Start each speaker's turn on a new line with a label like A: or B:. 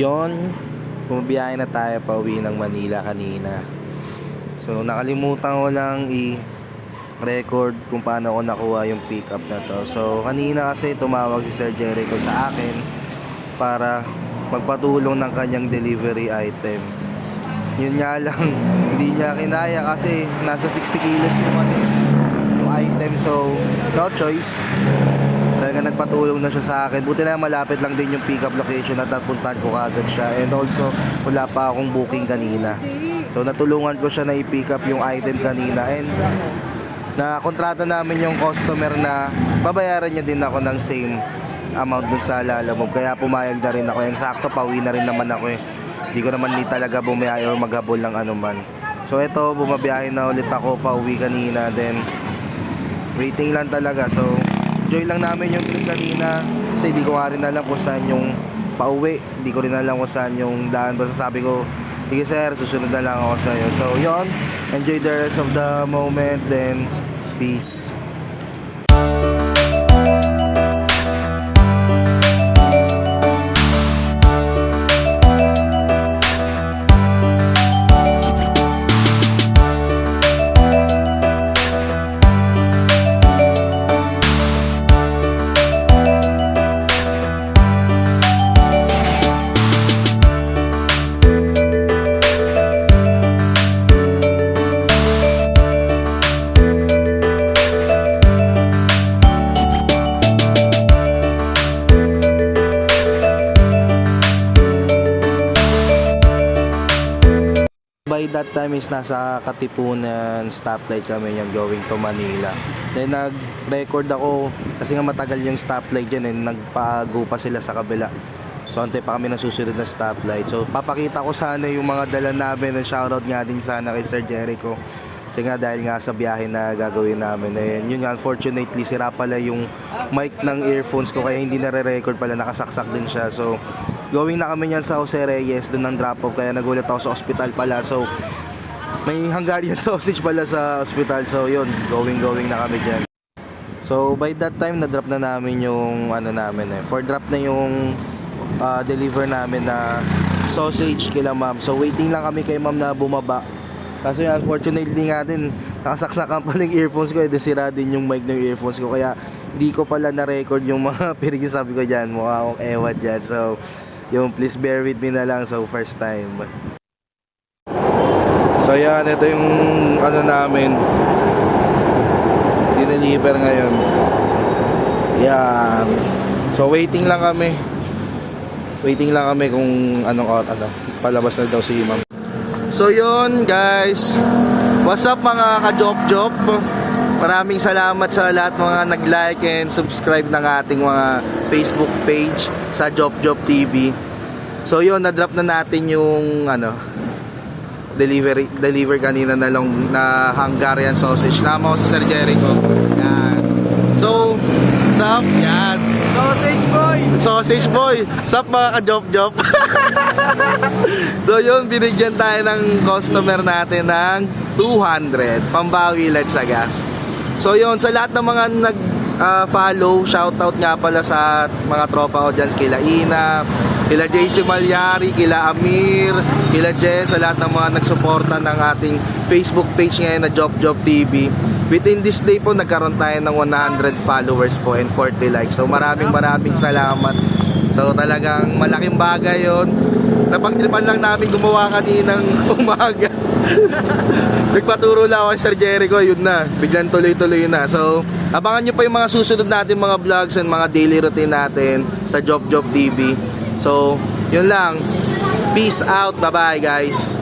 A: Yon, bumabiyahe na tayo pa uwi ng Manila kanina. So nakalimutan ko lang i-record kung paano ko nakuha yung pickup na to. So kanina kasi tumawag si Sir Jericho sa akin para magpatulong ng kanyang delivery item. Yun nga lang, hindi niya kinaya kasi nasa 60 kilos yung item. So no choice, talaga nagpatulong na siya sa akin. Buti na malapit lang din yung pickup location at napuntahan ko kagad siya. And also, wala pa akong booking kanina. So, natulungan ko siya na i-pick up yung item kanina. And na-kontrata namin yung customer na babayaran niya din ako ng same amount dun sa Lalamove. Kaya pumayag na rin ako. Yung sakto, pauwi na rin naman ako eh. Hindi ko naman talaga bumiyay or maghabol ng anuman. So, eto, bumabiyahe na ulit ako pauwi kanina. Then, waiting lang talaga. So, enjoy lang namin yung trip kanina kasi di ko nga rin alam kung saan yung pauwi, di ko rin alam kung saan yung daan. Basta sabi ko, sige sir, susunod na lang ako sa'yo. So yon, enjoy the rest of the moment, then peace. By that time is nasa Katipunan stoplight kami yan going to Manila. Then nag-record ako kasi nga matagal yung stoplight dyan and nagpago pa sila sa kabila. So antay pa kami ng susunod na stoplight. So papakita ko sana yung mga dala namin and shoutout nga din sana kay Sir Jericho. Kasi nga dahil nga sa biyahe na gagawin namin. And yun nga, unfortunately sira pala yung mic ng earphones ko kaya hindi nare-record pala, nakasaksak din siya. So going na kami niyan sa Jose Reyes, doon ng drop-off, kaya nagulat ako sa ospital pala. So may Hungarian sausage pala sa ospital. So yun, going na kami dyan. So by that time, na-drop na namin yung ano namin eh. For drop na yung deliver namin na sausage kila ma'am. So waiting lang kami kay ma'am na bumaba. Kasi unfortunately nga din, nakasaksakan pala yung earphones ko, sira din yung mic ng earphones ko. Kaya di ko pala na-record yung mga pinagsasabi ko dyan. Mukha akong ewan dyan. So yung please bear with me na lang. So first time. So yan, ito yung ano namin, dineliver ngayon. Yan. So waiting lang kami. Waiting lang kami kung anong palabas na daw si ma'am. So yun guys, what's up mga ka-Jop-Jop? Maraming salamat sa lahat mga nag-like and subscribe ng ating mga Facebook page sa Jop-Jop TV. So yun, na-drop na natin yung deliver kanina na lang na Hungarian sausage. Nama ko si Sir Jericho. Yan. So, sup? Yan.
B: Sausage boy!
A: Sausage boy! Sup mga ka-Jop-Jop? So yun, binigyan tayo ng customer natin ng 200 pambawi lang sa gas. So yun, sa lahat ng mga nag-follow, shoutout nga pala sa mga tropa ko dyan, kila Ina, kila JC Malyari, kila Amir, kila Jess, sa lahat ng mga nagsuporta ng ating Facebook page ngayon na Jop-Jop TV. Within this day po, nagkaroon tayo ng 100 followers po and 40 likes. So maraming salamat. So talagang malaking bagay yun. Napagtripan lang namin gumawa kaninang umaga. Nagpaturo lang ako kay Sir Jericho, yun na, biglang tuloy-tuloy na. So abangan nyo pa yung mga susunod natin mga vlogs and mga daily routine natin sa Jop-Jop TV. So yun lang, peace out, bye bye guys.